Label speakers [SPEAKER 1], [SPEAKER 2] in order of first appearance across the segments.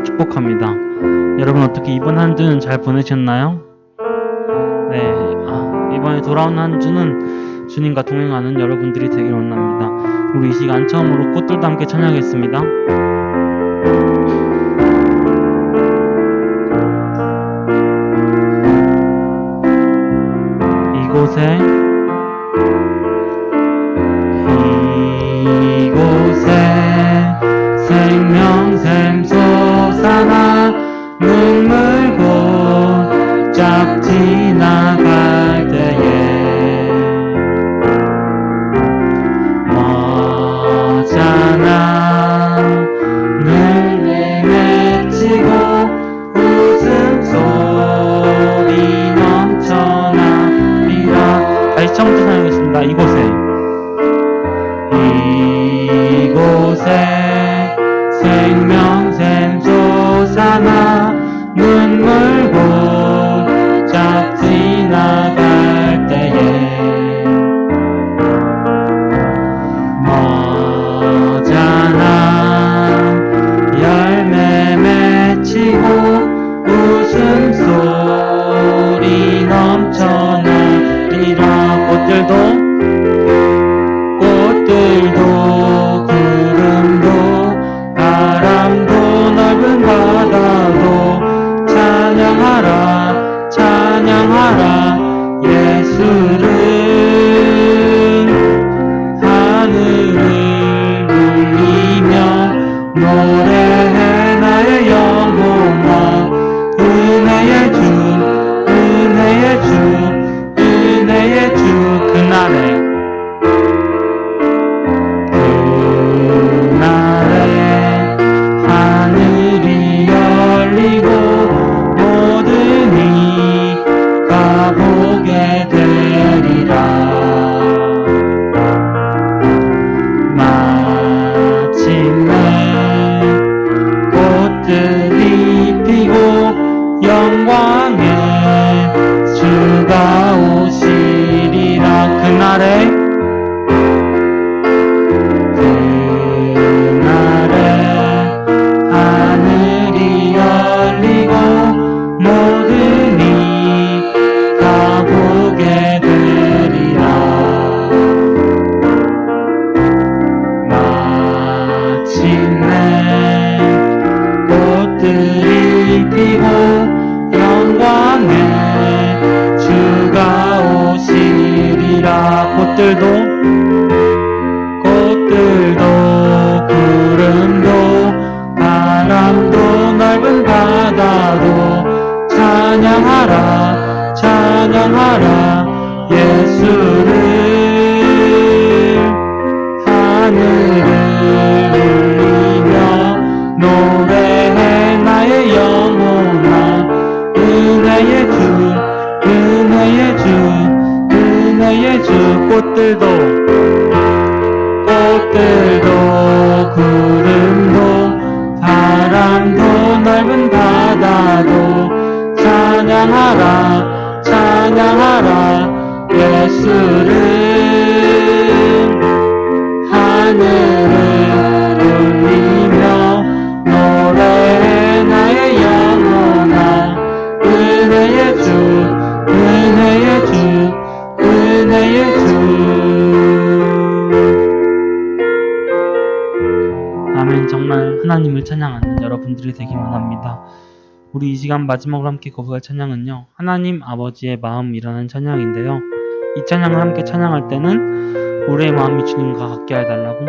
[SPEAKER 1] 축복합니다. 여러분 어떻게 이번 한 주는 잘 보내셨나요? 네, 이번에 돌아온 한 주는 주님과 동행하는 여러분들이 되길 원합니다. 우리 이 시간 처음으로 꽃들도 함께 찬양하겠습니다. 이곳에 생명샘 솟아나 눈물 곧쫙 지나갈 때에 머잖아 늘 맺히고 웃음소리 넘쳐나리라. 다시 처음부터 사용하겠습니다. 이곳에 생명샘 솟아나 눈물 곧쫙 지나갈 때에 머잖아 열매 맺히고 웃음소리 넘쳐나리라. 꽃들도 구름도 바람도 넓은 바다도 찬양하라 예수를. 하늘을 울리며 노래해 나의 영혼아. 은혜의 주 그날에 하늘이 열리고 모든 이가 보게 되리라. 마침내 꽃들이 피고 영광의 주가 오시리라. 그날에 하늘이 열리고 모든 이가 보게 되리라. 마침내 꽃들이 피고 영광의 주가 오시리라. 꽃들도 구름도 바람도 넓은 바다도 찬양하라 예수를. 하늘을 울리며 노래해 나의 영혼아. 은혜의 주 꽃들도 구름도 바람도 넓은 바다도 찬양하라 예수를. 하늘을 울리며 노래해 나의 영혼아. 은혜의 주 아멘. 정말 하나님을 찬양하는 여러분들이 되기만 합니다. 우리 이 시간 마지막으로 함께 거부할 찬양은요, 하나님 아버지의 마음이라는 찬양인데요, 이 찬양을 함께 찬양할 때는 우리의 마음이 주님과 같게 해달라고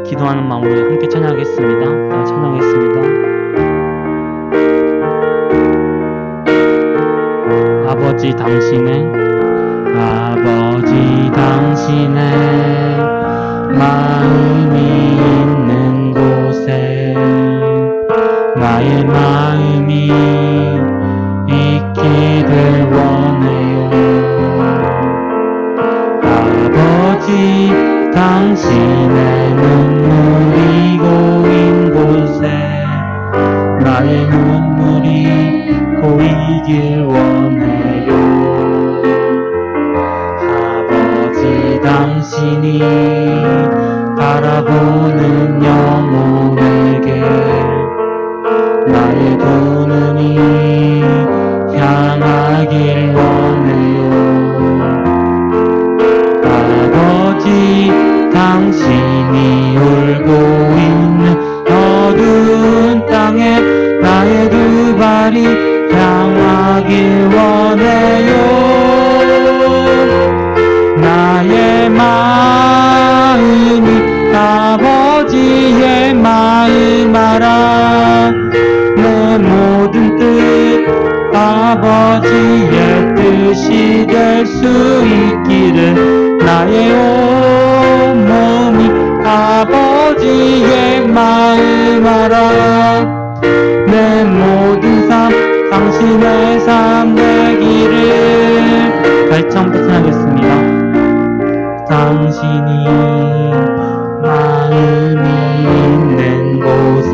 [SPEAKER 1] 기도하는 마음으로 함께 찬양하겠습니다. 찬양하겠습니다. 아버지 당신의 마음이 있는 곳에 나의 마음이 있기를 원해요. 아버지 당신의 눈물이 고인 곳에 나의 눈물이 고이길 원해요. 아버지 당신이 바라보는 영혼에게 나의 두 눈이 향하길 원해요. 아버지, 당신이 울고 있는 어두운 땅에 나의 두 발이 향하길 원해요. 나의 마음이 아버지의 마음 알아. 내 모든 뜻 아버지의 뜻이 될 수 있기를. 나의 온 몸이 아버지의 마음 알아. 내 모든 삶 당신의 삶 되기를. 발전부터 하겠습니다. 당신이 마음이 있는 곳에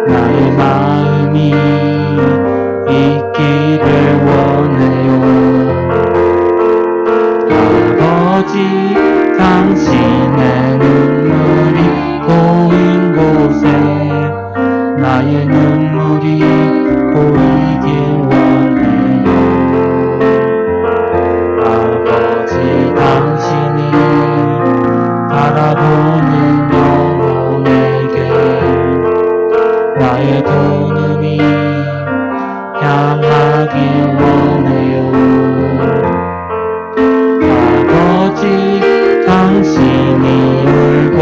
[SPEAKER 1] 나의 마음이 있기를 원해요. 아버지, 당신의 눈물이 고인 곳에 나의 눈물이 고이길 원해요. 아버지, 당신이 바라보는 영혼에게 나의 두 눈이 향하길 원해요. 아버지, 당신이 울고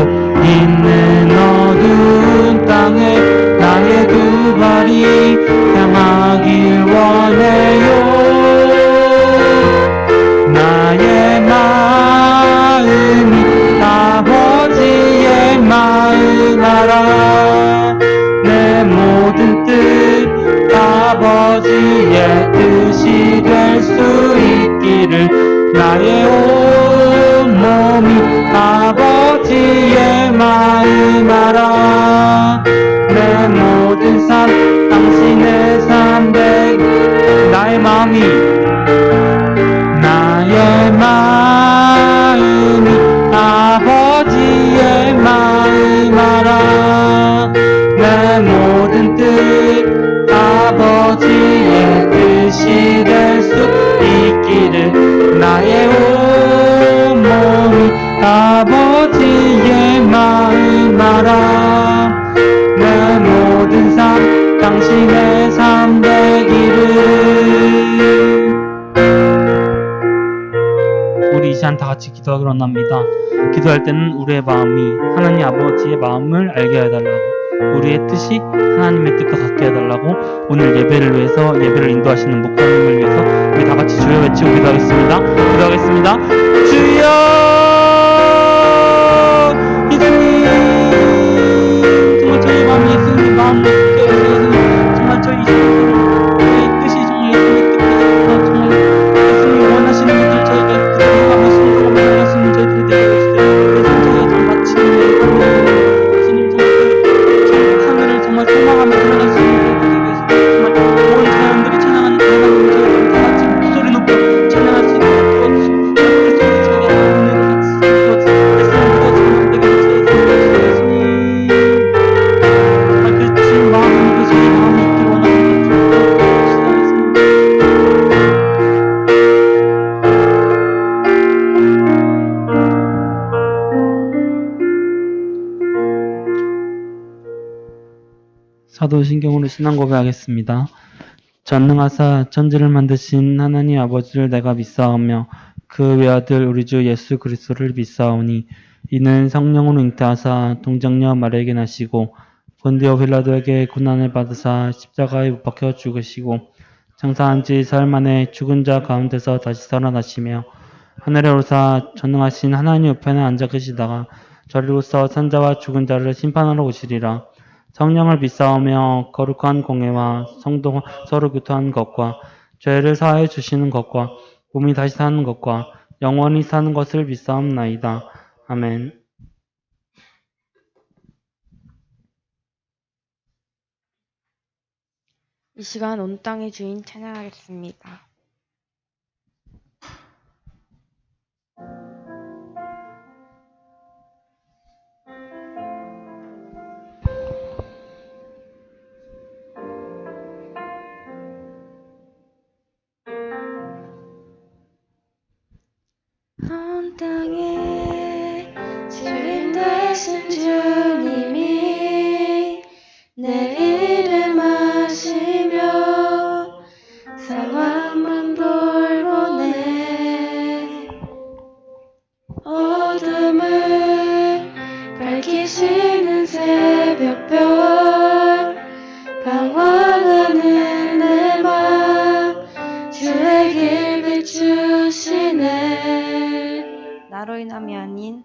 [SPEAKER 1] 있는 어두운 땅에 나의 두 발이 향하길 원해요. 나의 마음이 아버지의 마음 알아. 내 모든 뜻 아버지의 뜻이 될 수 있기를. 나의 온 몸이 아버지의 마음 알아. 내 모든 삶 당신의 삶 되기. 나의 마음이 아버지의 마음 알아. 내 모든 뜻 아버지의 뜻이 될 수 있기를. 나의 온 몸이 아버지의 마음 알아. 내 모든 삶 당신의 삶 되기를. 우리 이 시간 다 같이 기도하기로 합니다. 기도할 때는 우리의 마음이 하나님 아버지의 마음을 알게 해달라고, 우리의 뜻이 하나님의 뜻과 같게 해달라고, 오늘 예배를 위해서, 예배를 인도하시는 목사님을 위해서 우리 다 같이 주여 외치고 기도하겠습니다. 기도하겠습니다. 주여! 예수님! 정말 저희 마음이 예수님 마음으로 듣게 해주세요. 예수님, 정말 저희 뜻이 정말 예수님의 뜻이어서 정말 예수님이 원하시는 것들 저희가 그대로 행하며 순종하며 원하시는 저희들이 되게 해주세요. 예수님, 저희가 좀 마치는 예수님, 정말 그 하늘을 정말 소망하며 살아갈 수 있는 저희들이 되게 해주세요. 정말 온 사람들이 찬양하는 그 하나님을 저희가 다 같이 목소리 높여 찬양할 수 있도록 도와주시고, 그리스도를 저희가 오늘 같이 도와주시고, 예수님 믿어지는 안 되게 해주세요. 예수님, 정말 그 주님 마음이 그 저희 마음이 있길 원합니다. 사도신경으로 신앙 고백하겠습니다. 전능하사 천지를 만드신 하나님 아버지를 내가 믿사오며 그 외아들 우리 주 예수 그리스도를 믿사오니 이는 성령으로 잉태하사 동정녀 마리아에게 나시고 본디오 빌라도에게 고난을 받으사 십자가에 못 박혀 죽으시고 장사한 지 사흘 만에 죽은 자 가운데서 다시 살아나시며 하늘에 오르사 전능하신 하나님 우편에 앉아 계시다가 저리로서 산자와 죽은 자를 심판하러 오시리라. 성령을 믿사오며 거룩한 공회와 성도가 서로 교통하는 것과 죄를 사하여 주시는 것과 몸이 다시 사는 것과 영원히 사는 것을 믿사옵나이다. 아멘.
[SPEAKER 2] 이 시간 온 땅의 주인 찬양하겠습니다. 땅에 주인 되신 주님이 내 이름 아시며 상황만 돌보네. 어둠을 밝히시는 새벽별 방황하는 내 맘 주의 길 비추시네. 나로 인함이 아닌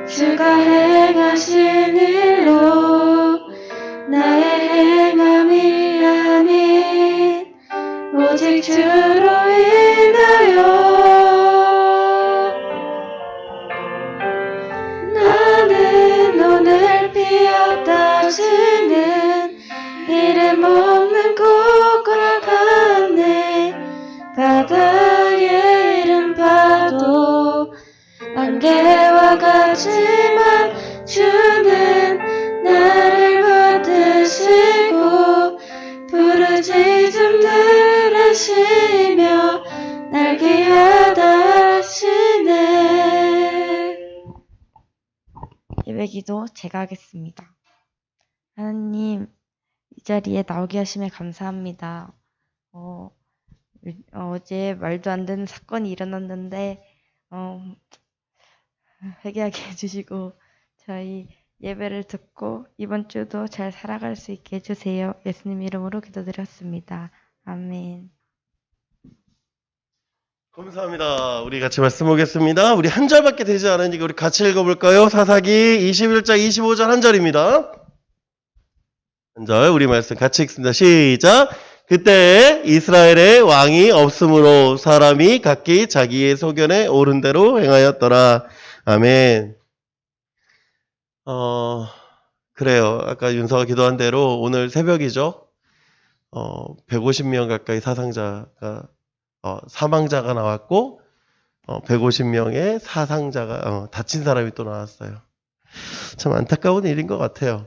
[SPEAKER 2] 주가 행하신 일로 나의 행함이 아닌 오직 주로 인하여 나는 오늘 피었다 지는 이름 없는 곳과 같네. 바다의 이름 파도 안개와 같지만 주는 나를 받으시고 부르짖음 들으시며 날 귀하다 하시네. 예배기도 제가 하겠습니다. 하나님, 이 자리에 나오게 하심에 감사합니다. 어제 말도 안 되는 사건이 일어났는데 회개하게 해주시고 저희 예배를 듣고 이번 주도 잘 살아갈 수 있게 해주세요. 예수님 이름으로 기도드렸습니다. 아멘.
[SPEAKER 3] 감사합니다. 우리 같이 말씀 보겠습니다. 우리 한 절밖에 되지 않으니까 우리 같이 읽어볼까요? 사사기 21장 25절 한 절입니다. 한 절 우리 말씀 같이 읽습니다. 시작! 그때 이스라엘의 왕이 없으므로 사람이 각기 자기의 소견에 옳은 대로 행하였더라. 아멘. 그래요. 아까 윤서가 기도한 대로 오늘 새벽이죠. 150명 가까이 사망자가 나왔고 150명의 사상자가 다친 사람이 또 나왔어요. 참 안타까운 일인 것 같아요.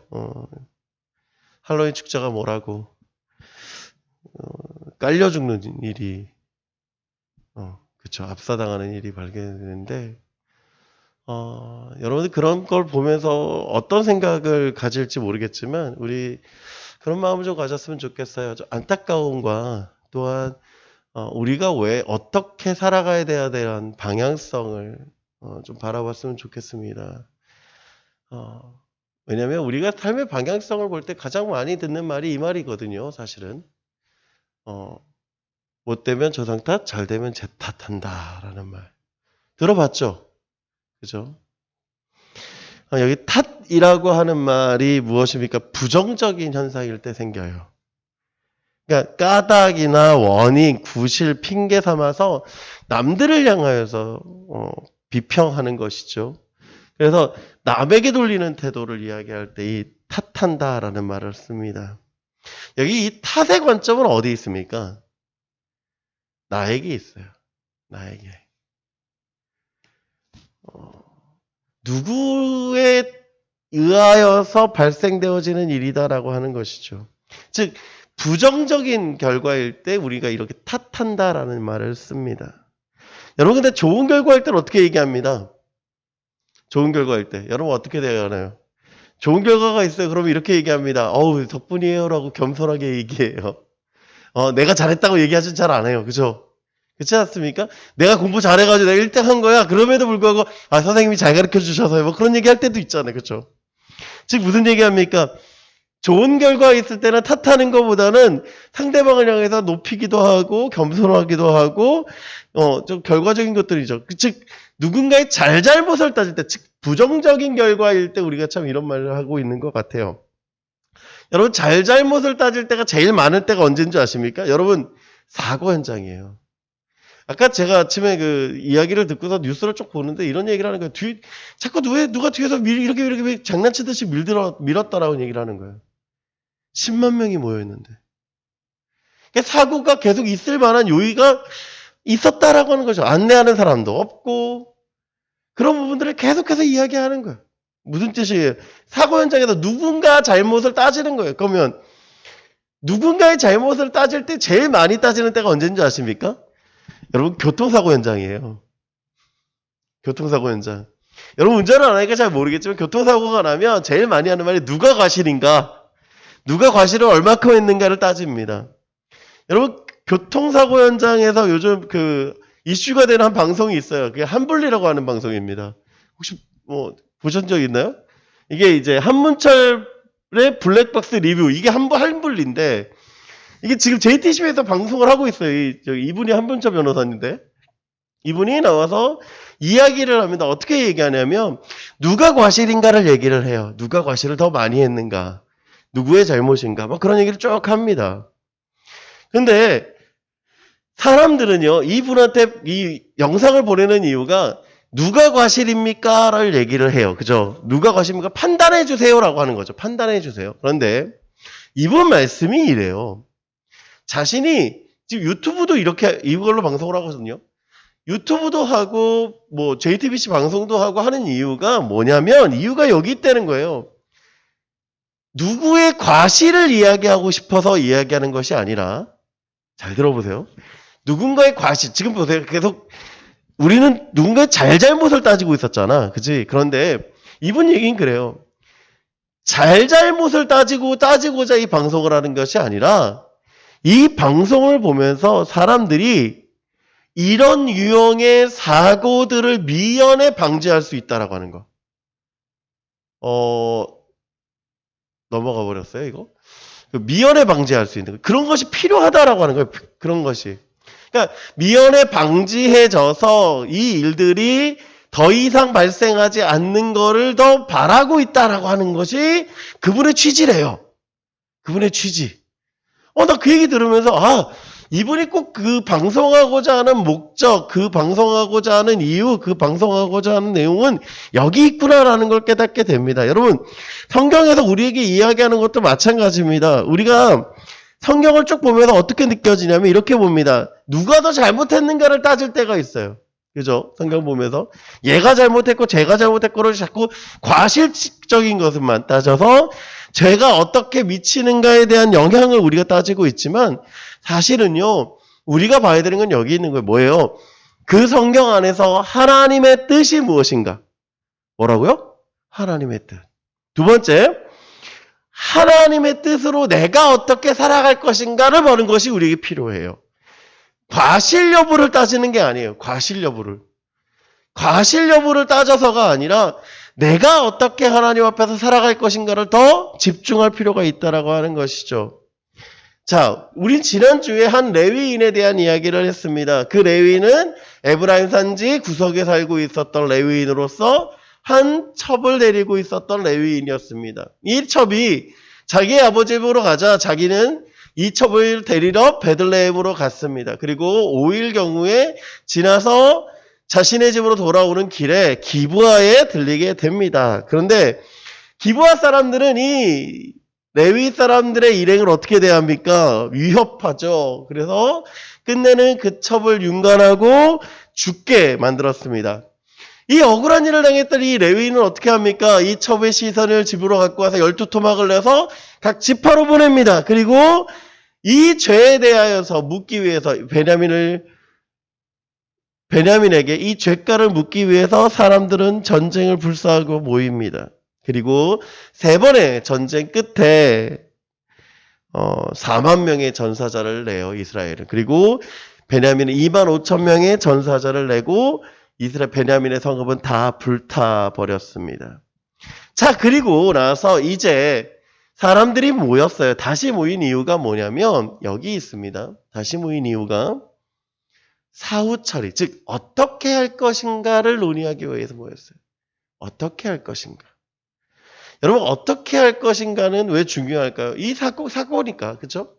[SPEAKER 3] 할로윈 축제가 뭐라고 깔려 죽는 일이 그쵸, 압사당하는 일이 발견되는데 여러분들 그런 걸 보면서 어떤 생각을 가질지 모르겠지만 우리 그런 마음을 좀 가졌으면 좋겠어요. 좀 안타까움과 또한 우리가 왜 어떻게 살아가야 돼야 되는 방향성을 좀 바라봤으면 좋겠습니다. 왜냐하면 우리가 삶의 방향성을 볼 때 가장 많이 듣는 말이 이 말이거든요. 사실은 못 되면 조상 탓, 잘 되면 제 탓한다 라는 말 들어봤죠? 그죠? 여기 탓이라고 하는 말이 무엇입니까? 부정적인 현상일 때 생겨요. 그러니까 까닭이나 원인, 구실, 핑계 삼아서 남들을 향하여서 비평하는 것이죠. 그래서 남에게 돌리는 태도를 이야기할 때 이 탓한다라는 말을 씁니다. 여기 이 탓의 관점은 어디 있습니까? 나에게 있어요. 나에게. 누구에 의하여서 발생되어지는 일이다라고 하는 것이죠. 즉 부정적인 결과일 때 우리가 이렇게 탓한다라는 말을 씁니다. 여러분 근데 좋은 결과일 때는 어떻게 얘기합니다? 좋은 결과일 때 여러분 어떻게 대하나요? 좋은 결과가 있어요. 그러면 이렇게 얘기합니다. 어우 덕분이에요 라고 겸손하게 얘기해요. 내가 잘했다고 얘기하진 잘 안 해요. 그죠? 그렇지 않습니까? 내가 공부 잘해가지고 내가 1등 한 거야. 그럼에도 불구하고 선생님이 잘 가르쳐 주셔서요. 뭐 그런 얘기 할 때도 있잖아요. 그렇죠? 즉 무슨 얘기합니까? 좋은 결과 있을 때는 탓하는 것보다는 상대방을 향해서 높이기도 하고 겸손하기도 하고 좀 결과적인 것들이죠. 즉 누군가의 잘잘못을 따질 때, 즉 부정적인 결과일 때 우리가 참 이런 말을 하고 있는 것 같아요. 여러분 잘잘못을 따질 때가 제일 많을 때가 언제인 줄 아십니까? 여러분 사고 현장이에요. 아까 제가 아침에 그 이야기를 듣고서 뉴스를 쭉 보는데 이런 얘기를 하는 거예요. 자꾸 누가 뒤에서 이렇게 장난치듯이 밀었다라고 얘기를 하는 거예요. 10만 명이 모여있는데. 그러니까 사고가 계속 있을 만한 요의가 있었다라고 하는 거죠. 안내하는 사람도 없고 그런 부분들을 계속해서 이야기하는 거예요. 무슨 뜻이에요? 사고 현장에서 누군가 잘못을 따지는 거예요. 그러면 누군가의 잘못을 따질 때 제일 많이 따지는 때가 언제인 줄 아십니까? 여러분, 교통사고 현장이에요. 교통사고 현장. 여러분, 운전을 안 하니까 잘 모르겠지만 교통사고가 나면 제일 많이 하는 말이 누가 과실인가? 누가 과실을 얼마큼 했는가를 따집니다. 여러분, 교통사고 현장에서 요즘 이슈가 되는 한 방송이 있어요. 그게 한불리라고 하는 방송입니다. 혹시 보신 적 있나요? 이게 이제 한문철의 블랙박스 리뷰, 이게 한불리인데, 이게 지금 JTBC에서 방송을 하고 있어요. 이분이 한문철 변호사인데, 이분이 나와서 이야기를 합니다. 어떻게 얘기하냐면, 누가 과실인가를 얘기를 해요. 누가 과실을 더 많이 했는가, 누구의 잘못인가, 막 그런 얘기를 쭉 합니다. 근데 사람들은요, 이분한테 이 영상을 보내는 이유가 누가 과실입니까? 라를 얘기를 해요. 그죠? 누가 과실입니까? 판단해 주세요라고 하는 거죠. 판단해 주세요. 그런데 이분 말씀이 이래요. 자신이 지금 유튜브도 이걸로 방송을 하거든요. 유튜브도 하고 JTBC 방송도 하고 하는 이유가 뭐냐면, 이유가 여기 있다는 거예요. 누구의 과실을 이야기하고 싶어서 이야기하는 것이 아니라, 잘 들어보세요. 누군가의 과실, 지금 보세요. 계속 우리는 누군가의 잘잘못을 따지고 있었잖아. 그치? 그런데 이분 얘기는 그래요. 잘잘못을 따지고자 이 방송을 하는 것이 아니라, 이 방송을 보면서 사람들이 이런 유형의 사고들을 미연에 방지할 수 있다라고 하는 거. 넘어가 버렸어요, 이거? 미연에 방지할 수 있는 거. 그런 것이 필요하다라고 하는 거예요. 그런 것이. 그러니까 미연에 방지해져서 이 일들이 더 이상 발생하지 않는 거를 더 바라고 있다라고 하는 것이 그분의 취지래요. 그분의 취지. 나 그 얘기 들으면서, 이분이 꼭 그 방송하고자 하는 목적, 그 방송하고자 하는 이유, 그 방송하고자 하는 내용은 여기 있구나라는 걸 깨닫게 됩니다. 여러분, 성경에서 우리에게 이야기하는 것도 마찬가지입니다. 우리가 성경을 쭉 보면서 어떻게 느껴지냐면 이렇게 봅니다. 누가 더 잘못했는가를 따질 때가 있어요. 그죠? 성경 보면서 얘가 잘못했고 제가 잘못했고를 자꾸 과실적인 것만 따져서 죄가 어떻게 미치는가에 대한 영향을 우리가 따지고 있지만, 사실은요, 우리가 봐야 되는 건 여기 있는 거예요. 뭐예요? 그 성경 안에서 하나님의 뜻이 무엇인가? 뭐라고요? 하나님의 뜻. 두 번째, 하나님의 뜻으로 내가 어떻게 살아갈 것인가를 보는 것이 우리에게 필요해요. 과실 여부를 따지는 게 아니에요. 과실 여부를 따져서가 아니라 내가 어떻게 하나님 앞에서 살아갈 것인가를 더 집중할 필요가 있다라고 하는 것이죠. 자, 우리 지난주에 한 레위인에 대한 이야기를 했습니다. 그 레위인은 에브라임 산지 구석에 살고 있었던 레위인으로서 한 첩을 데리고 있었던 레위인이었습니다. 이 첩이 자기의 아버지 집으로 가자 자기는 이 첩을 데리러 베들레헴으로 갔습니다. 그리고 5일 경우에 지나서 자신의 집으로 돌아오는 길에 기브아에 들리게 됩니다. 그런데 기브아 사람들은 이 레위 사람들의 일행을 어떻게 대합니까? 위협하죠. 그래서 끝내는 그 첩을 윤관하고 죽게 만들었습니다. 이 억울한 일을 당했던 이 레위인은 어떻게 합니까? 이 첩의 시선을 집으로 갖고 와서 12토막을 내서 각 지파로 보냅니다. 그리고 이 죄에 대하여서 묻기 위해서 베냐민에게 이 죄가를 묻기 위해서 사람들은 전쟁을 불사하고 모입니다. 그리고 세 번의 전쟁 끝에 4만 명의 전사자를 내요, 이스라엘은. 그리고 베냐민은 2만 5천 명의 전사자를 내고 베냐민의 성읍은 다 불타버렸습니다. 자, 그리고 나서 이제 사람들이 모였어요. 다시 모인 이유가 뭐냐면 여기 있습니다. 다시 모인 이유가 사후 처리, 즉 어떻게 할 것인가를 논의하기 위해서 모였어요. 어떻게 할 것인가. 여러분, 어떻게 할 것인가는 왜 중요할까요? 이 사고니까, 그렇죠?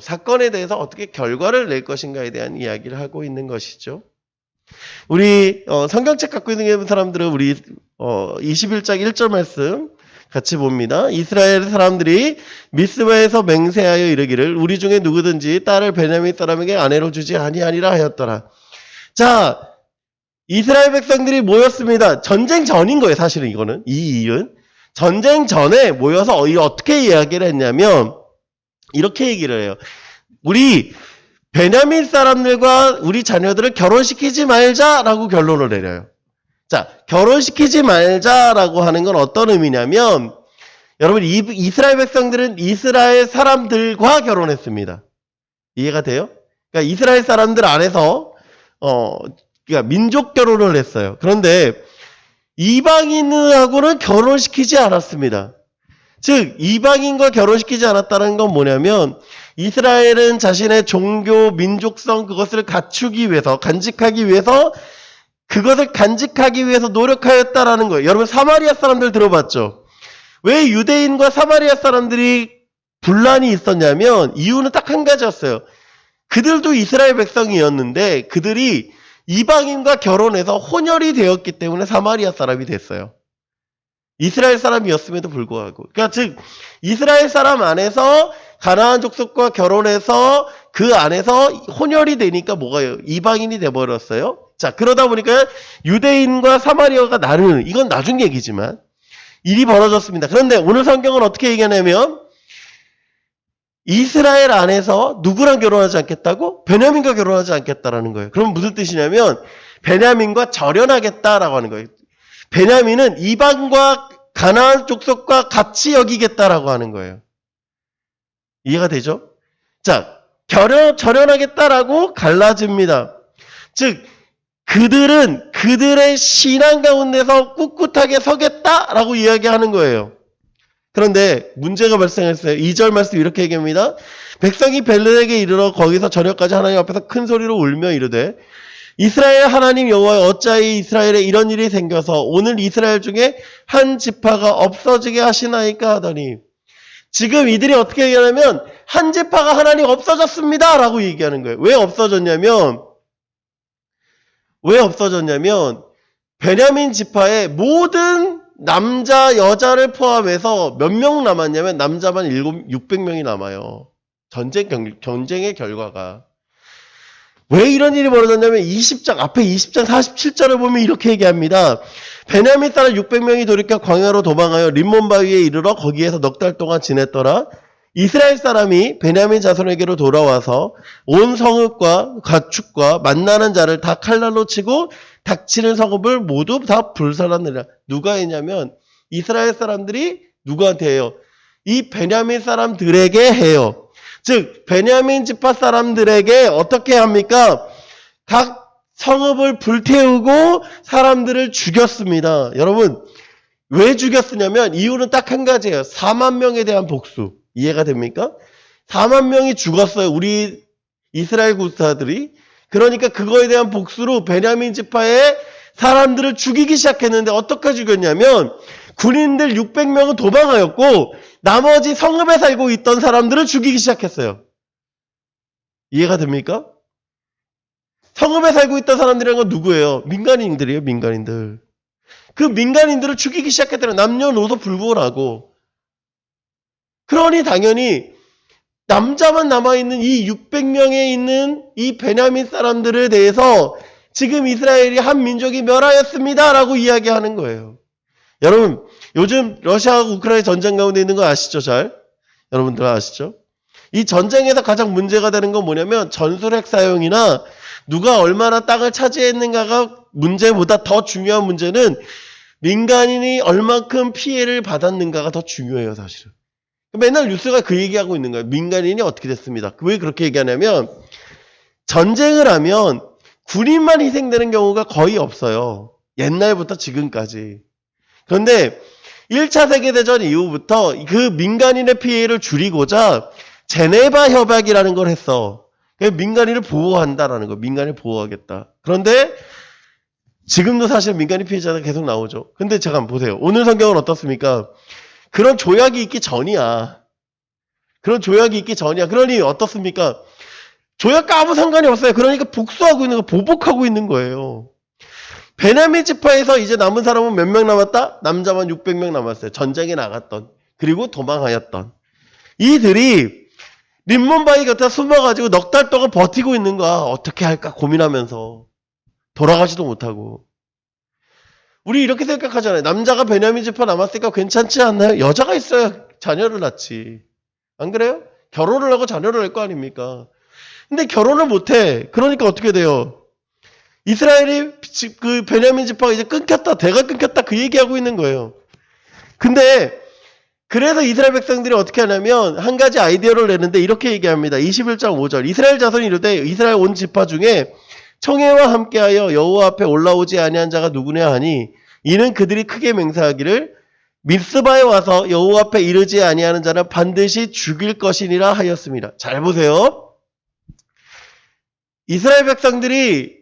[SPEAKER 3] 사건에 대해서 어떻게 결과를 낼 것인가에 대한 이야기를 하고 있는 것이죠. 우리 성경책 갖고 있는 사람들은 우리 21장 1절 말씀 같이 봅니다. 이스라엘 사람들이 미스바에서 맹세하여 이르기를 우리 중에 누구든지 딸을 베냐민 사람에게 아내로 주지 아니하니라 하였더라. 자, 이스라엘 백성들이 모였습니다. 전쟁 전인 거예요, 사실은 이거는. 이 일은 전쟁 전에 모여서 어떻게 이야기를 했냐면 이렇게 얘기를 해요. 우리 베냐민 사람들과 우리 자녀들을 결혼시키지 말자라고 결론을 내려요. 자, 결혼시키지 말자라고 하는 건 어떤 의미냐면 여러분 이스라엘 백성들은 이스라엘 사람들과 결혼했습니다. 이해가 돼요? 그러니까 이스라엘 사람들 안에서 그러니까 민족 결혼을 했어요. 그런데 이방인하고는 결혼시키지 않았습니다. 즉 이방인과 결혼시키지 않았다는 건 뭐냐면 이스라엘은 자신의 종교, 민족성 그것을 갖추기 위해서, 간직하기 위해서 그것을 간직하기 위해서 노력하였다라는 거예요. 여러분 사마리아 사람들 들어봤죠? 왜 유대인과 사마리아 사람들이 분란이 있었냐면 이유는 딱 한 가지였어요. 그들도 이스라엘 백성이었는데 그들이 이방인과 결혼해서 혼혈이 되었기 때문에 사마리아 사람이 됐어요. 이스라엘 사람이었음에도 불구하고. 그러니까 즉 이스라엘 사람 안에서 가나안 족속과 결혼해서 그 안에서 혼혈이 되니까 뭐가요? 이방인이 돼버렸어요. 자, 그러다 보니까 유대인과 사마리아가 나누는, 이건 나중 얘기지만 일이 벌어졌습니다. 그런데 오늘 성경은 어떻게 얘기하냐면 이스라엘 안에서 누구랑 결혼하지 않겠다고? 베냐민과 결혼하지 않겠다라는 거예요. 그럼 무슨 뜻이냐면 베냐민과 절연하겠다라고 하는 거예요. 베냐민은 이방과 가나안 족속과 같이 여기겠다라고 하는 거예요. 이해가 되죠? 자, 절연하겠다라고 갈라집니다. 즉 그들은 그들의 신앙 가운데서 꿋꿋하게 서겠다라고 이야기하는 거예요. 그런데 문제가 발생했어요. 2절 말씀 이렇게 얘기합니다. 백성이 벨렛에게 이르러 거기서 저녁까지 하나님 앞에서 큰 소리로 울며 이르되 이스라엘 하나님 여호와여 어찌하여 이스라엘에 이런 일이 생겨서 오늘 이스라엘 중에 한 지파가 없어지게 하시나이까 하더니 지금 이들이 어떻게 얘기하냐면 한 지파가 하나님 없어졌습니다 라고 얘기하는 거예요. 왜 없어졌냐면 베냐민 지파의 모든 남자 여자를 포함해서 몇 명 남았냐면 남자만 600명이 남아요. 전쟁의 결과가. 왜 이런 일이 벌어졌냐면 20장 앞에 20장 47절을 보면 이렇게 얘기합니다. 베냐민 사람 600명이 돌이켜 광야로 도망하여 림몬 바위에 이르러 거기에서 넉 달 동안 지냈더라. 이스라엘 사람이 베냐민 자손에게로 돌아와서 온 성읍과 가축과 만나는 자를 다 칼날로 치고 닥치는 성읍을 모두 다 불살랐느니라. 누가 했냐면 이스라엘 사람들이 누구한테 해요? 이 베냐민 사람들에게 해요. 즉 베냐민 지파 사람들에게 어떻게 합니까? 각 성읍을 불태우고 사람들을 죽였습니다. 여러분 왜 죽였으냐면 이유는 딱 한 가지예요. 4만 명에 대한 복수. 이해가 됩니까? 4만 명이 죽었어요. 우리 이스라엘 군사들이. 그러니까 그거에 대한 복수로 베냐민 지파의 사람들을 죽이기 시작했는데 어떻게 죽였냐면 군인들 600명은 도망하였고 나머지 성읍에 살고 있던 사람들을 죽이기 시작했어요. 이해가 됩니까? 성읍에 살고 있던 사람들이란 건 누구예요? 민간인들이에요. 민간인들. 그 민간인들을 죽이기 시작했더니 남녀노소 불구하고. 그러니 당연히 남자만 남아있는 이 600명에 있는 이 베냐민 사람들에 대해서 지금 이스라엘이 한 민족이 멸하였습니다 라고 이야기하는 거예요. 여러분 요즘 러시아하고 우크라이나 전쟁 가운데 있는 거 아시죠? 잘? 여러분들 아시죠? 이 전쟁에서 가장 문제가 되는 건 뭐냐면 전술핵 사용이나 누가 얼마나 땅을 차지했는가가 문제보다 더 중요한 문제는 민간인이 얼만큼 피해를 받았는가가 더 중요해요. 사실은. 맨날 뉴스가 그 얘기하고 있는 거예요. 민간인이 어떻게 됐습니다. 왜 그렇게 얘기하냐면 전쟁을 하면 군인만 희생되는 경우가 거의 없어요. 옛날부터 지금까지. 그런데 1차 세계대전 이후부터 그 민간인의 피해를 줄이고자 제네바 협약이라는 걸 했어. 민간인을 보호한다라는 거. 민간인을 보호하겠다. 그런데 지금도 사실 민간인 피해자가 계속 나오죠. 근데 잠깐 보세요. 오늘 성경은 어떻습니까? 그런 조약이 있기 전이야. 그러니 어떻습니까? 조약과 아무 상관이 없어요. 그러니까 복수하고 있는 거, 보복하고 있는 거예요. 베냐민 지파에서 이제 남은 사람은 몇 명 남았다? 남자만 600명 남았어요. 전쟁에 나갔던. 그리고 도망하였던. 이들이 림몬바위 곁에 숨어가지고 넉 달 동안 버티고 있는 거야. 어떻게 할까 고민하면서. 돌아가지도 못하고. 우리 이렇게 생각하잖아요. 남자가 베냐민 지파 남았으니까 괜찮지 않나요? 여자가 있어야 자녀를 낳지. 안 그래요? 결혼을 하고 자녀를 할 거 아닙니까? 근데 결혼을 못해. 그러니까 어떻게 돼요? 이스라엘이 그 베냐민 지파가 이제 끊겼다. 대가 끊겼다. 그 얘기하고 있는 거예요. 근데 그래서 이스라엘 백성들이 어떻게 하냐면 한 가지 아이디어를 내는데 이렇게 얘기합니다. 21장 5절. 이스라엘 자손이 이르되 이스라엘 온 지파 중에 청해와 함께하여 여호와 앞에 올라오지 아니한 자가 누구냐 하니 이는 그들이 크게 맹세하기를 밉스바에 와서 여호와 앞에 이르지 아니하는 자는 반드시 죽일 것이니라 하였습니다. 잘 보세요. 이스라엘 백성들이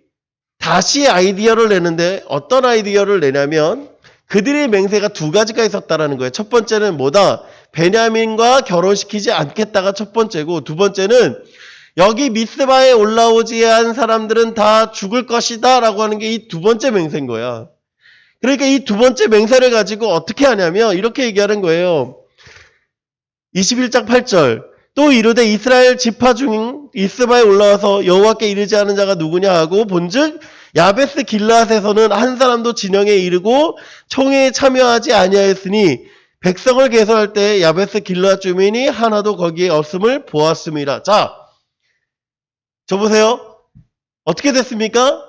[SPEAKER 3] 다시 아이디어를 내는데 어떤 아이디어를 내냐면 그들의 맹세가 두 가지가 있었다라는 거예요. 첫 번째는 뭐다? 베냐민과 결혼시키지 않겠다가 첫 번째고 두 번째는 여기 미스바에 올라오지 않은 사람들은 다 죽을 것이다 라고 하는 게 이 두 번째 맹세인 거야. 그러니까 이 두 번째 맹세를 가지고 어떻게 하냐면 이렇게 얘기하는 거예요. 21장 8절 또 이르되 이스라엘 지파 중 미스바에 올라와서 여호와께 이르지 않은 자가 누구냐 하고 본즉 야베스 길앗에서는 한 사람도 진영에 이르고 총회에 참여하지 아니하였으니 백성을 계산할 때 야베스 길앗 주민이 하나도 거기에 없음을 보았습니다. 자, 저 보세요. 어떻게 됐습니까?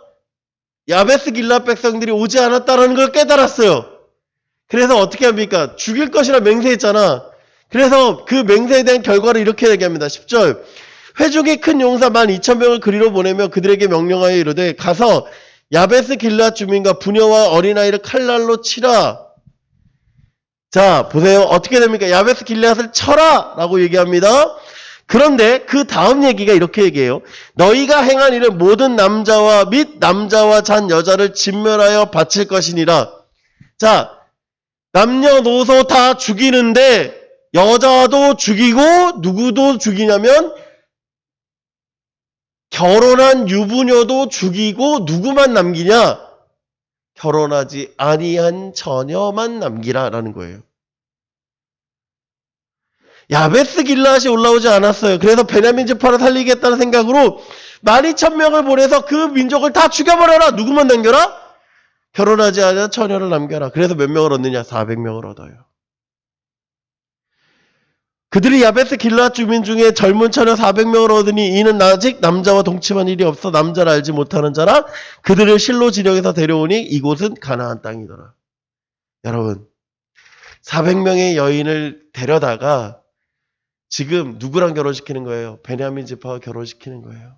[SPEAKER 3] 야베스 길앗 백성들이 오지 않았다는 걸 깨달았어요. 그래서 어떻게 합니까? 죽일 것이라 맹세했잖아. 그래서 그 맹세에 대한 결과를 이렇게 얘기합니다. 10절 회중이 큰 용사 12,000명을 그리로 보내며 그들에게 명령하여 이르되 가서 야베스 길앗 주민과 부녀와 어린아이를 칼날로 치라. 자 보세요. 어떻게 됩니까? 야베스 길앗을 쳐라 라고 얘기합니다. 그런데 그 다음 얘기가 이렇게 얘기해요. 너희가 행한 일은 모든 남자와 및 남자와 잔 여자를 진멸하여 바칠 것이니라. 자 남녀노소 다 죽이는데 여자도 죽이고 누구도 죽이냐면 결혼한 유부녀도 죽이고 누구만 남기냐? 결혼하지 아니한 처녀만 남기라라는 거예요. 야베스 길앗이 올라오지 않았어요. 그래서 베냐민 지파를 살리겠다는 생각으로 12,000명을 보내서 그 민족을 다 죽여버려라. 누구만 남겨라? 결혼하지 않은 처녀를 남겨라. 그래서 몇 명을 얻느냐? 400명을 얻어요. 그들이 야베스 길앗 주민 중에 젊은 처녀 400명을 얻으니 이는 아직 남자와 동침한 일이 없어 남자를 알지 못하는 자라 그들을 실로 지령에서 데려오니 이곳은 가나안 땅이더라. 여러분 400명의 여인을 데려다가 지금 누구랑 결혼시키는 거예요? 베냐민 지파와 결혼시키는 거예요.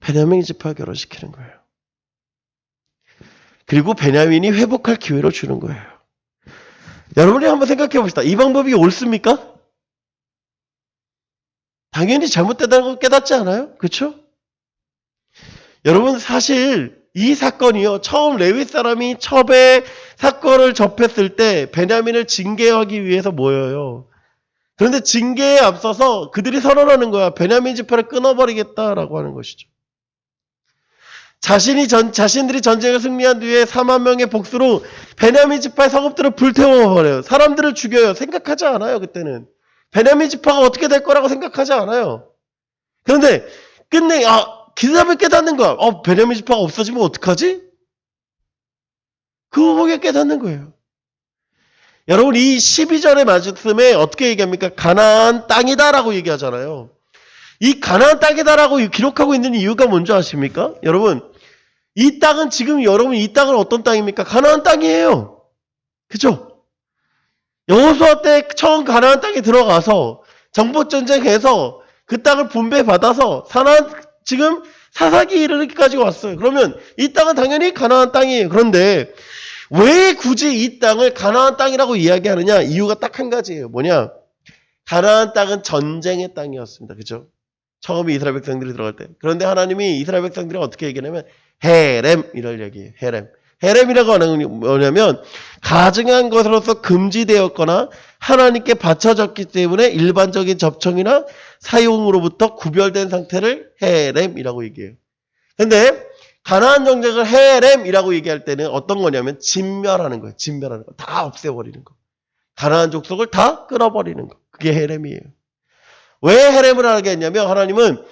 [SPEAKER 3] 베냐민 지파와 결혼시키는 거예요. 그리고 베냐민이 회복할 기회를 주는 거예요. 여러분이 한번 생각해 봅시다. 이 방법이 옳습니까? 당연히 잘못되다는 걸 깨닫지 않아요? 그렇죠? 여러분 사실 이 사건이요. 처음 레위 사람이 첩의 사건을 접했을 때 베냐민을 징계하기 위해서 모여요. 그런데 징계에 앞서서 그들이 선언하는 거야. 베냐민 지파를 끊어버리겠다라고 하는 것이죠. 자신들이 전쟁을 승리한 뒤에 4만 명의 복수로 베냐민 지파의 성읍들을 불태워버려요. 사람들을 죽여요. 생각하지 않아요. 그때는. 베냐민 지파가 어떻게 될 거라고 생각하지 않아요. 그런데 끝내 그 다음에 깨닫는 거야. 베냐민 지파가 없어지면 어떡하지? 그거 보게 깨닫는 거예요. 여러분 이 12절의 말씀에 어떻게 얘기합니까? 가나안 땅이다라고 얘기하잖아요. 이 가나안 땅이다라고 기록하고 있는 이유가 뭔지 아십니까? 여러분 이 땅은 지금 여러분 이 땅은 어떤 땅입니까? 가나안 땅이에요. 그죠? 여호수아 때 처음 가나안 땅에 들어가서 정복전쟁해서 그 땅을 분배받아서 지금 사사기에 이르기까지 왔어요. 그러면 이 땅은 당연히 가나안 땅이에요. 그런데 왜 굳이 이 땅을 가나안 땅이라고 이야기하느냐? 이유가 딱 한 가지예요. 뭐냐? 가나안 땅은 전쟁의 땅이었습니다. 그죠? 처음에 이스라엘 백성들이 들어갈 때. 그런데 하나님이 이스라엘 백성들이 어떻게 얘기하냐면 헤렘 이럴 얘기해요. 헤렘. 헤렘이라고 하는 건 뭐냐면 가증한 것으로서 금지되었거나 하나님께 바쳐졌기 때문에 일반적인 접촉이나 사용으로부터 구별된 상태를 헤렘이라고 얘기해요. 근데 가나안 정책을 헤렘이라고 얘기할 때는 어떤 거냐면 진멸하는 거예요. 진멸하는 거. 다 없애버리는 거. 가나안 족속을 다 끊어버리는 거. 그게 헤렘이에요. 왜 헤렘을 하게 했냐면 하나님은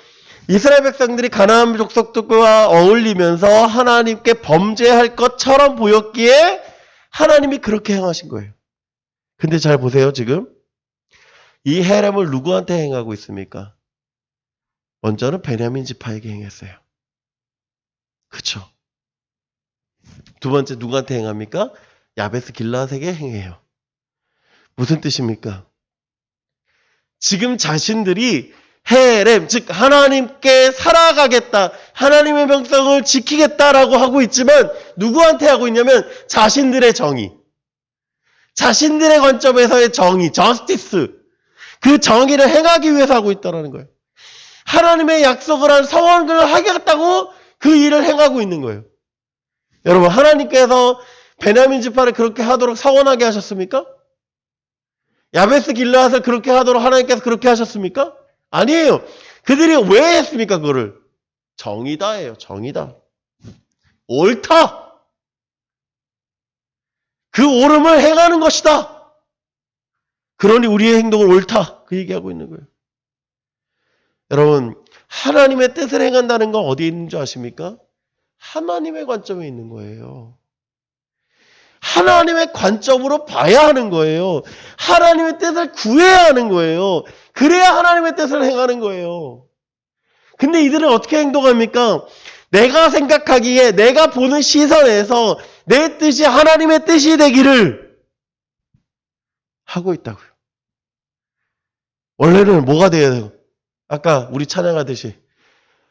[SPEAKER 3] 이스라엘 백성들이 가나안 족속들과 어울리면서 하나님께 범죄할 것처럼 보였기에 하나님이 그렇게 행하신 거예요. 근데 잘 보세요, 지금. 이 헤렘을 누구한테 행하고 있습니까? 먼저는 베냐민 지파에게 행했어요. 그쵸? 두 번째 누구한테 행합니까? 야베스 길라앗에게 행해요. 무슨 뜻입니까? 지금 자신들이 헤렘, 즉 하나님께 살아가겠다, 하나님의 백성을 지키겠다라고 하고 있지만 누구한테 하고 있냐면 자신들의 정의, 자신들의 관점에서의 정의, 저스티스, 그 정의를 행하기 위해서 하고 있다는 거예요. 하나님의 약속을 한 서원을 하겠다고 그 일을 행하고 있는 거예요. 여러분, 하나님께서 베냐민 지파를 그렇게 하도록 서원하게 하셨습니까? 야베스 길라앗을 그렇게 하도록 하나님께서 그렇게 하셨습니까? 아니에요. 그들이 왜 했습니까? 그거를 정의다예요. 정의다. 옳다. 그 옳음을 행하는 것이다. 그러니 우리의 행동은 옳다. 그 얘기하고 있는 거예요. 여러분, 하나님의 뜻을 행한다는 건 어디에 있는 줄 아십니까? 하나님의 관점에 있는 거예요. 하나님의 관점으로 봐야 하는 거예요. 하나님의 뜻을 구해야 하는 거예요. 그래야 하나님의 뜻을 행하는 거예요. 근데 이들은 어떻게 행동합니까? 내가 생각하기에 내가 보는 시선에서 내 뜻이 하나님의 뜻이 되기를 하고 있다고요. 원래는 뭐가 돼야 돼요? 아까 우리 찬양하듯이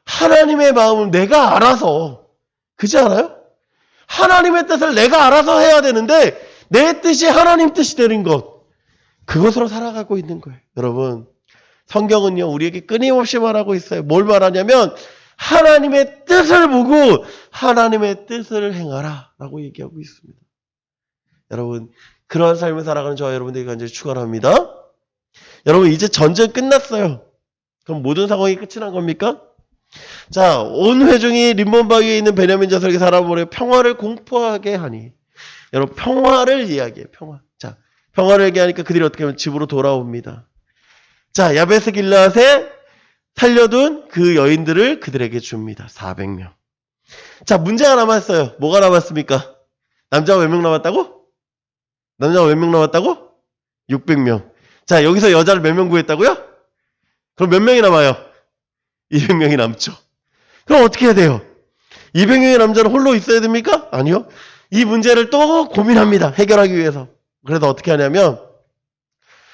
[SPEAKER 3] 하나님의 마음을 내가 알아서, 그렇지 않아요? 하나님의 뜻을 내가 알아서 해야 되는데 내 뜻이 하나님 뜻이 되는 것, 그것으로 살아가고 있는 거예요. 여러분, 성경은요 우리에게 끊임없이 말하고 있어요. 뭘 말하냐면 하나님의 뜻을 보고 하나님의 뜻을 행하라 라고 얘기하고 있습니다. 여러분, 그러한 삶을 살아가는 저와 여러분들에게 간절히 축원합니다. 여러분, 이제 전쟁 끝났어요. 그럼 모든 상황이 끝이 난 겁니까? 자, 온 회중이 림몬바위에 있는 베냐민 자손에게 사람을 평화를 공포하게 하니. 여러분, 평화를 이야기해요. 평화. 자, 평화를 얘기하니까 그들이 어떻게 하면 집으로 돌아옵니다. 자, 야베스 길라앗에 살려둔 그 여인들을 그들에게 줍니다. 400명. 자, 문제가 남았어요. 뭐가 남았습니까? 남자가 몇 명 남았다고? 남자가 몇 명 남았다고? 600명. 자, 여기서 여자를 몇 명 구했다고요? 그럼 몇 명이 남아요? 200명이 남죠. 그럼 어떻게 해야 돼요? 200명의 남자는 홀로 있어야 됩니까? 아니요. 이 문제를 또 고민합니다. 해결하기 위해서. 그래서 어떻게 하냐면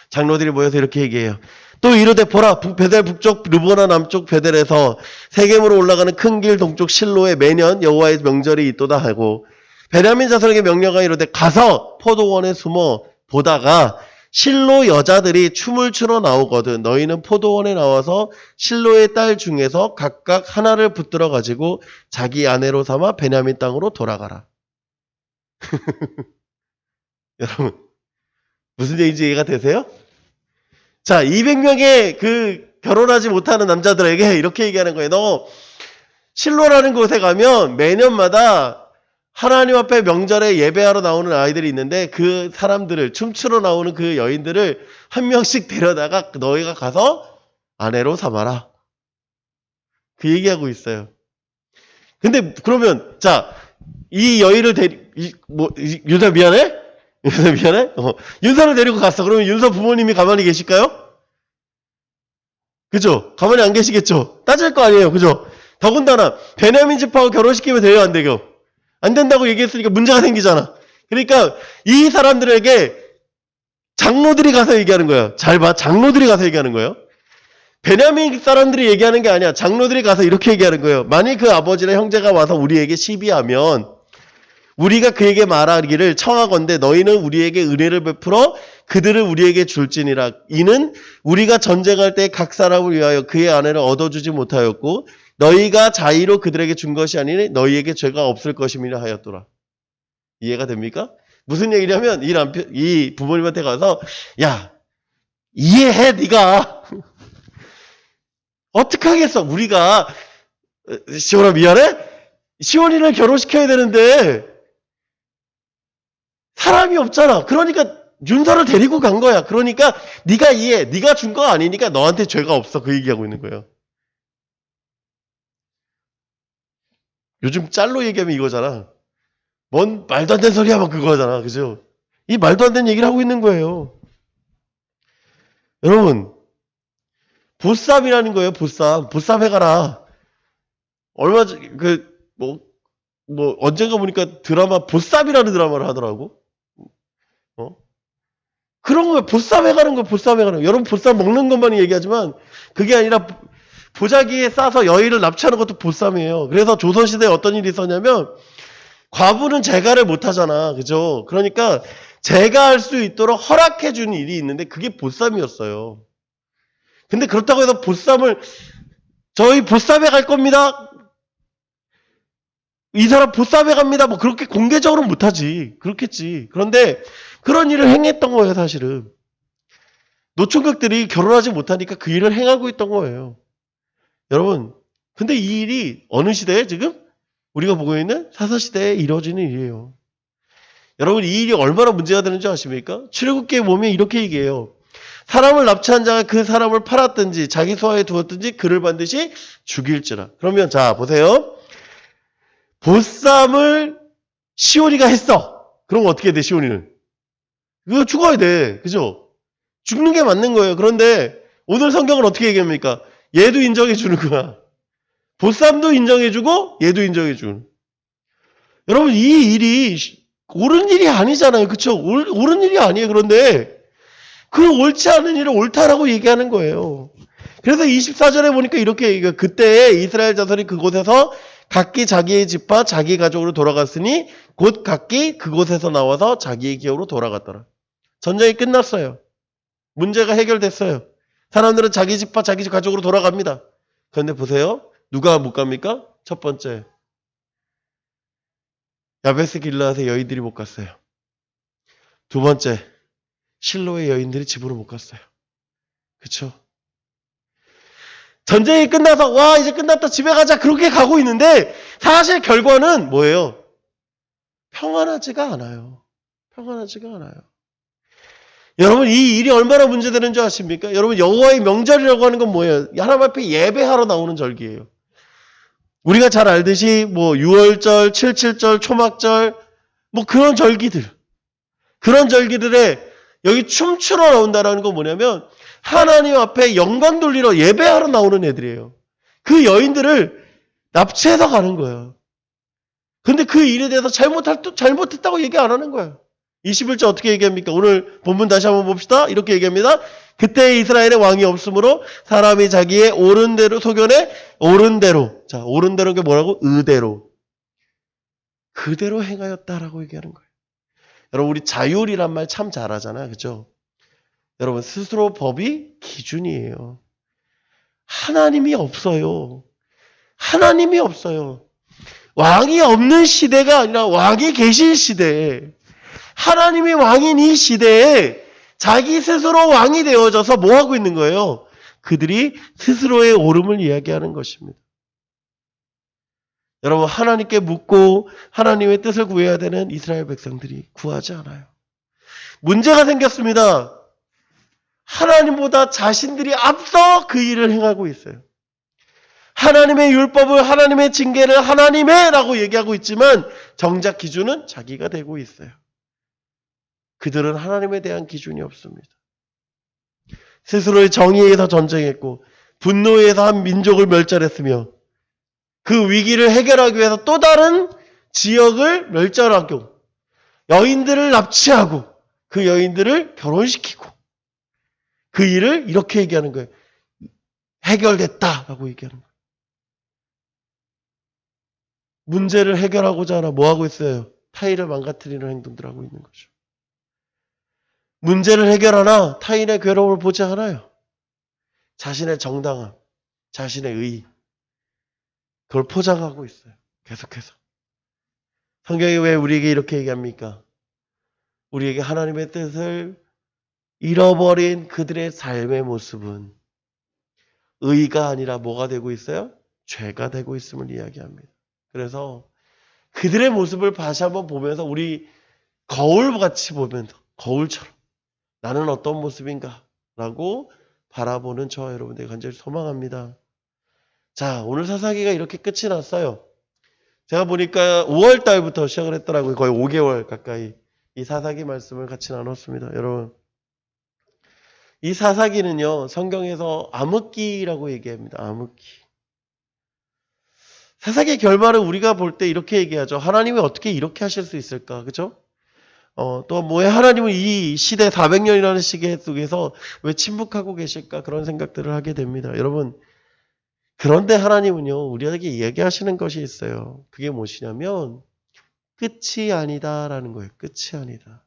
[SPEAKER 3] 장로들이 모여서 이렇게 얘기해요. 또 이르되 보라, 베델 북쪽 르보나 남쪽 베델에서 세겜으로 올라가는 큰 길 동쪽 실로에 매년 여호와의 명절이 있도다 하고, 베냐민 자손에게 명령하여 이르되 가서 포도원에 숨어 보다가 실로 여자들이 춤을 추러 나오거든 너희는 포도원에 나와서 실로의 딸 중에서 각각 하나를 붙들어 가지고 자기 아내로 삼아 베냐민 땅으로 돌아가라. 여러분, 무슨 얘기인지 이해가 되세요? 자, 200명의 그 결혼하지 못하는 남자들에게 이렇게 얘기하는 거예요. 너 실로라는 곳에 가면 매년마다 하나님 앞에 명절에 예배하러 나오는 아이들이 있는데 그 사람들을, 춤추러 나오는 그 여인들을 한 명씩 데려다가 너희가 가서 아내로 삼아라. 그 얘기하고 있어요. 근데 그러면 자, 이 여인을 윤서 미안해? 윤서 미안해? 윤서를 데리고 갔어. 그러면 윤서 부모님이 가만히 계실까요? 그죠? 가만히 안 계시겠죠? 따질 거 아니에요. 그죠? 더군다나 베냐민 집하고 결혼시키면 돼요, 안 되죠? 안 된다고 얘기했으니까 문제가 생기잖아. 그러니까 이 사람들에게 장로들이 가서 얘기하는 거예요. 잘 봐. 장로들이 가서 얘기하는 거예요. 베냐민 사람들이 얘기하는 게 아니야. 장로들이 가서 이렇게 얘기하는 거예요. 만일 그 아버지나 형제가 와서 우리에게 시비하면 우리가 그에게 말하기를 청하건대 너희는 우리에게 은혜를 베풀어 그들을 우리에게 줄지니라. 이는 우리가 전쟁할 때 각 사람을 위하여 그의 아내를 얻어주지 못하였고 너희가 자의로 그들에게 준 것이 아니니 너희에게 죄가 없을 것임이라 하였더라. 이해가 됩니까? 무슨 얘기냐면 이 부모님한테 가서 야, 이해해 네가. 어떻게 하겠어? 우리가 시원아 미안해? 시원이를 결혼시켜야 되는데 사람이 없잖아. 그러니까 윤서를 데리고 간 거야. 그러니까 네가 이해해. 네가 준 거 아니니까 너한테 죄가 없어. 그 얘기하고 있는 거예요. 요즘 짤로 얘기하면 이거잖아. 뭔 말도 안 되는 소리야 막 그거잖아. 그죠? 이 말도 안 되는 얘기를 하고 있는 거예요. 여러분, 보쌈이라는 거예요, 보쌈. 보쌈 해가라. 얼마 전, 언젠가 보니까 드라마, 보쌈이라는 드라마를 하더라고. 그런 거예요. 보쌈 해가는 거예요, 보쌈 해가는 거예요. 여러분, 보쌈 먹는 것만 얘기하지만, 그게 아니라, 보자기에 싸서 여인을 납치하는 것도 보쌈이에요. 그래서 조선시대에 어떤 일이 있었냐면, 과부는 재가를 못 하잖아. 그죠? 그러니까, 재가할 수 있도록 허락해주는 일이 있는데, 그게 보쌈이었어요. 근데 그렇다고 해서 저희 보쌈에 갈 겁니다. 이 사람 보쌈에 갑니다. 뭐 그렇게 공개적으로 못하지. 그렇겠지. 그런데 그런 일을 행했던 거예요, 사실은. 노총각들이 결혼하지 못하니까 그 일을 행하고 있던 거예요. 여러분, 근데 이 일이 어느 시대에 지금 우리가 보고 있는 사사시대에 이루어지는 일이에요. 여러분, 이 일이 얼마나 문제가 되는지 아십니까? 출애굽기에 보면 이렇게 얘기해요. 사람을 납치한 자가 그 사람을 팔았든지 자기 소화에 두었든지 그를 반드시 죽일지라. 그러면 자 보세요. 보쌈을 시온이가 했어. 그럼 어떻게 돼, 시온이는? 그거 죽어야 돼. 그죠? 죽는 게 맞는 거예요. 그런데 오늘 성경은 어떻게 얘기합니까? 얘도 인정해 주는 거야. 보쌈도 인정해 주고 얘도 인정해 주는. 여러분, 이 일이 옳은 일이 아니잖아요. 그쵸? 옳은 일이 아니에요. 그런데 그 옳지 않은 일을 옳다라고 얘기하는 거예요. 그래서 24절에 보니까 이렇게 얘기해요. 그때 이스라엘 자손이 그곳에서 각기 자기의 집과 자기 가족으로 돌아갔으니 곧 각기 그곳에서 나와서 자기의 기업으로 돌아갔더라. 전쟁이 끝났어요. 문제가 해결됐어요. 사람들은 자기 집과 자기 가족으로 돌아갑니다. 그런데 보세요. 누가 못 갑니까? 첫 번째, 야베스 길라앗의 여인들이 못 갔어요. 두 번째, 실로의 여인들이 집으로 못 갔어요. 그쵸? 전쟁이 끝나서 와 이제 끝났다 집에 가자 그렇게 가고 있는데 사실 결과는 뭐예요? 평안하지가 않아요. 평안하지가 않아요. 여러분, 이 일이 얼마나 문제되는 줄 아십니까? 여러분, 여호와의 명절이라고 하는 건 뭐예요? 하나님 앞에 예배하러 나오는 절기예요. 우리가 잘 알듯이 뭐 6월절, 77절, 초막절 뭐 그런 절기들, 그런 절기들에 여기 춤추러 나온다라는 건 뭐냐면 하나님 앞에 영광 돌리러 예배하러 나오는 애들이에요. 그 여인들을 납치해서 가는 거예요. 근데 그 일에 대해서 잘못했다고 얘기 안 하는 거예요. 21절 어떻게 얘기합니까? 오늘 본문 다시 한번 봅시다. 이렇게 얘기합니다. 그때 이스라엘에 왕이 없으므로 사람이 자기의 옳은 대로 소견에 옳은 대로, 자 옳은 대로 게 뭐라고? 의대로, 그대로 행하였다라고 얘기하는 거예요. 여러분, 우리 자율이란 말 참 잘하잖아요. 그죠? 여러분, 스스로 법이 기준이에요. 하나님이 없어요. 하나님이 없어요. 왕이 없는 시대가 아니라 왕이 계신 시대에, 하나님이 왕인 이 시대에 자기 스스로 왕이 되어져서 뭐 하고 있는 거예요? 그들이 스스로의 옳음을 이야기하는 것입니다. 여러분, 하나님께 묻고 하나님의 뜻을 구해야 되는 이스라엘 백성들이 구하지 않아요. 문제가 생겼습니다. 하나님보다 자신들이 앞서 그 일을 행하고 있어요. 하나님의 율법을, 하나님의 징계를 하나님의 라고 얘기하고 있지만 정작 기준은 자기가 되고 있어요. 그들은 하나님에 대한 기준이 없습니다. 스스로의 정의에 의해서 전쟁했고 분노에 의해서 한 민족을 멸절했으며 그 위기를 해결하기 위해서 또 다른 지역을 멸절하고 여인들을 납치하고 그 여인들을 결혼시키고 그 일을 이렇게 얘기하는 거예요. 해결됐다라고 얘기하는 거예요. 문제를 해결하고자 하나 뭐 하고 있어요? 타인을 망가뜨리는 행동들 하고 있는 거죠. 문제를 해결하나 타인의 괴로움을 보지 않아요. 자신의 정당함, 자신의 의, 그걸 포장하고 있어요. 계속해서. 성경이 왜 우리에게 이렇게 얘기합니까? 우리에게 하나님의 뜻을 잃어버린 그들의 삶의 모습은 의가 아니라 뭐가 되고 있어요? 죄가 되고 있음을 이야기합니다. 그래서 그들의 모습을 다시 한번 보면서 우리 거울같이 보면서 거울처럼 나는 어떤 모습인가? 라고 바라보는 저와 여러분들 간절히 소망합니다. 자, 오늘 사사기가 이렇게 끝이 났어요. 제가 보니까 5월 달부터 시작을 했더라고요. 거의 5개월 가까이 이 사사기 말씀을 같이 나눴습니다. 여러분, 이 사사기는요, 성경에서 암흑기라고 얘기합니다. 암흑기. 사사기의 결말을 우리가 볼 때 이렇게 얘기하죠. 하나님이 어떻게 이렇게 하실 수 있을까? 그죠? 또 왜 하나님은 이 시대 400년이라는 시계 속에서 왜 침묵하고 계실까? 그런 생각들을 하게 됩니다. 여러분, 그런데 하나님은요, 우리에게 얘기하시는 것이 있어요. 그게 무엇이냐면, 끝이 아니다라는 거예요. 끝이 아니다.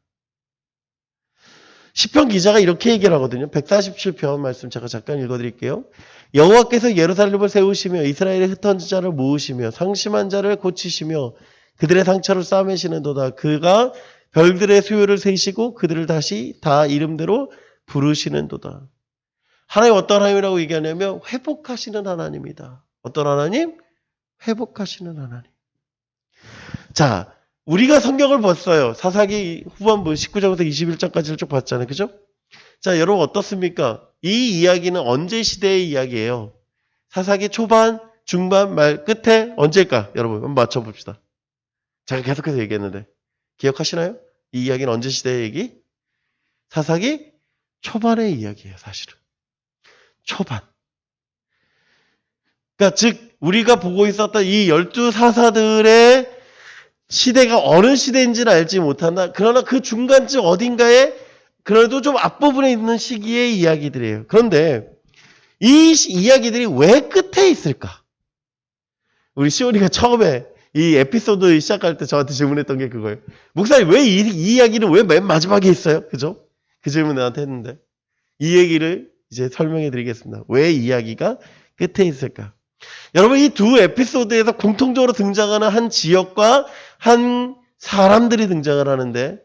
[SPEAKER 3] 시편 기자가 이렇게 얘기를 하거든요. 147편 말씀 제가 잠깐 읽어드릴게요. 여호와께서 예루살렘을 세우시며 이스라엘의 흩어진 자를 모으시며 상심한 자를 고치시며 그들의 상처를 싸매시는도다. 그가 별들의 수요를 세시고 그들을 다시 다 이름대로 부르시는도다. 하나님 어떤 하나님이라고 얘기하냐면 회복하시는 하나님이다. 어떤 하나님? 회복하시는 하나님. 자, 우리가 성경을 봤어요. 사사기 후반부 19장부터 21장까지를 쭉 봤잖아요. 그죠? 자, 여러분 어떻습니까? 이 이야기는 언제 시대의 이야기예요? 사사기 초반, 중반, 말, 끝에 언제일까? 여러분 한번 맞춰봅시다. 제가 계속해서 얘기했는데 기억하시나요? 이 이야기는 언제 시대의 얘기? 사사기 초반의 이야기예요. 사실은. 초반. 그러니까 즉 우리가 보고 있었던 이 12사사들의 시대가 어느 시대인지는 알지 못한다. 그러나 그 중간쯤 어딘가에 그래도 좀 앞부분에 있는 시기의 이야기들이에요. 그런데 이 이야기들이 왜 끝에 있을까? 우리 시온이가 처음에 이 에피소드 시작할 때 저한테 질문했던 게 그거예요. 목사님 왜 이 이야기는 왜 맨 마지막에 있어요? 그죠? 그 질문 나한테 했는데 이 얘기를 이제 설명해 드리겠습니다. 왜 이야기가 끝에 있을까? 여러분 이 두 에피소드에서 공통적으로 등장하는 한 지역과 한 사람들이 등장을 하는데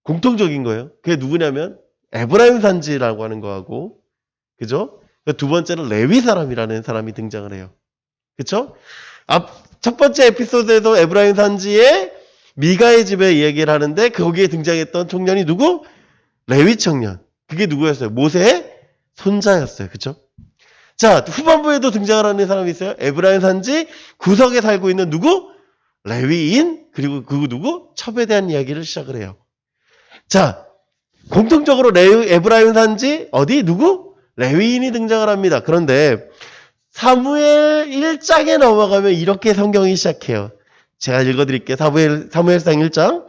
[SPEAKER 3] 공통적인 거예요. 그게 누구냐면 에브라임 산지라고 하는 거하고 그죠? 두 번째는 레위 사람이라는 사람이 등장을 해요. 그쵸? 첫 번째 에피소드에도 에브라임 산지에 미가의 집에 이야기를 하는데 거기에 등장했던 청년이 누구? 레위 청년. 그게 누구였어요? 모세의 손자였어요. 그쵸? 자, 후반부에도 등장을 하는 사람이 있어요. 에브라임 산지 구석에 살고 있는 누구? 레위인 그리고 그 누구? 첩에 대한 이야기를 시작을 해요. 자, 공통적으로 에브라임 산지 어디 누구? 레위인이 등장을 합니다. 그런데 사무엘 1장에 넘어가면 이렇게 성경이 시작해요. 제가 읽어드릴게요. 사무엘상 1장.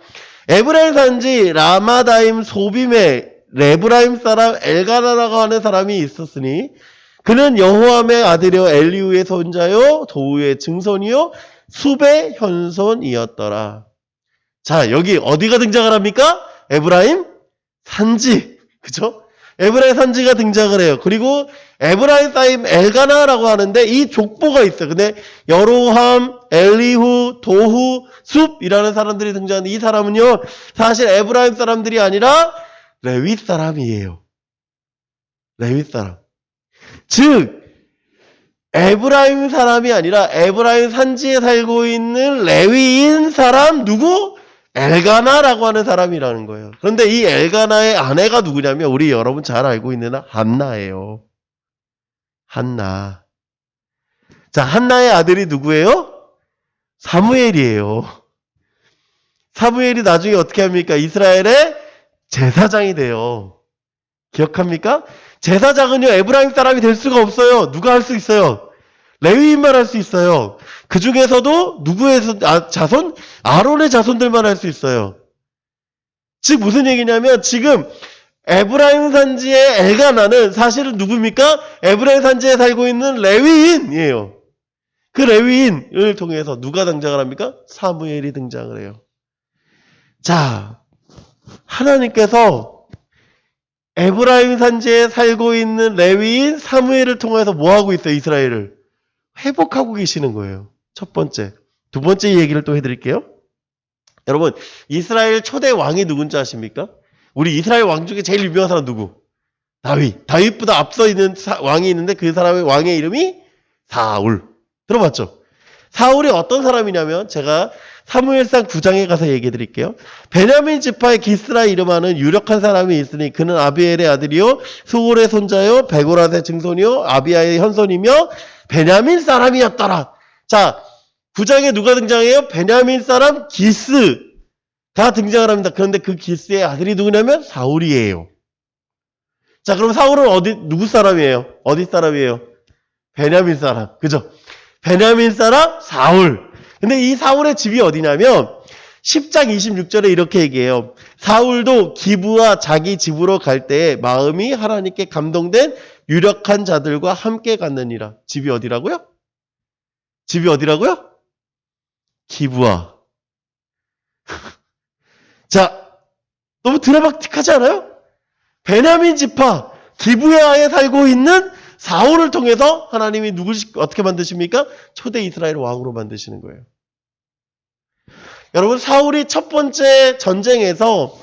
[SPEAKER 3] 에브라임 산지 라마다임 소빔에 레브라임 사람 엘가나라고 하는 사람이 있었으니 그는 여호암의 아들이요 엘리우의 손자요 도우의 증손이요 숲의 현손이었더라. 자, 여기 어디가 등장을 합니까? 에브라임 산지. 그죠? 에브라임 산지가 등장을 해요. 그리고 에브라임 사임 엘가나라고 하는데 이 족보가 있어요. 근데 여로함, 엘리후, 도후, 숲이라는 사람들이 등장하는데 이 사람은요 사실 에브라임 사람들이 아니라 레위 사람이에요. 레위 사람. 즉 에브라임 사람이 아니라 에브라임 산지에 살고 있는 레위인 사람 누구? 엘가나라고 하는 사람이라는 거예요. 그런데 이 엘가나의 아내가 누구냐면 우리 여러분 잘 알고 있는 한나예요. 한나. 자, 한나의 아들이 누구예요? 사무엘이에요. 사무엘이 나중에 어떻게 합니까? 이스라엘의 제사장이 돼요. 기억합니까? 제사장은요 에브라임 사람이 될 수가 없어요. 누가 할 수 있어요? 레위인만 할 수 있어요. 그 중에서도 누구의 자손? 아론의 자손들만 할 수 있어요. 즉 무슨 얘기냐면 지금 에브라임 산지의 엘가나는 사실은 누굽니까? 에브라임 산지에 살고 있는 레위인이에요. 그 레위인을 통해서 누가 등장을 합니까? 사무엘이 등장을 해요. 자, 하나님께서 에브라임 산지에 살고 있는 레위인 사무엘을 통해서 뭐 하고 있어요? 이스라엘을 회복하고 계시는 거예요. 첫 번째. 두 번째 얘기를 또 해드릴게요. 여러분, 이스라엘 초대 왕이 누군지 아십니까? 우리 이스라엘 왕 중에 제일 유명한 사람 누구? 다윗. 다윗보다 앞서 있는 왕이 있는데 그 사람의 왕의 이름이 사울. 들어봤죠? 사울이 어떤 사람이냐면 제가 사무엘상 9장에 가서 얘기해 드릴게요. 베냐민 지파의 기스라 이름하는 유력한 사람이 있으니 그는 아비엘의 아들이요 수올의 손자요 베고라의 증손이요 아비아의 현손이며 베냐민 사람이었더라. 자, 9장에 누가 등장해요? 베냐민 사람 기스가 다 등장을 합니다. 그런데 그 기스의 아들이 누구냐면 사울이에요. 자, 그럼 사울은 누구 사람이에요? 어디 사람이에요? 베냐민 사람. 그죠? 베냐민 사람 사울. 근데 이 사울의 집이 어디냐면 10장 26절에 이렇게 얘기해요. 사울도 기브와 자기 집으로 갈 때에 마음이 하나님께 감동된 유력한 자들과 함께 갔느니라. 집이 어디라고요? 집이 어디라고요? 기브와. 자, 너무 드라마틱하지 않아요? 베냐민 지파 기브야에 살고 있는 사울을 통해서 하나님이 누구를 어떻게 만드십니까? 초대 이스라엘 왕으로 만드시는 거예요. 여러분, 사울이 첫 번째 전쟁에서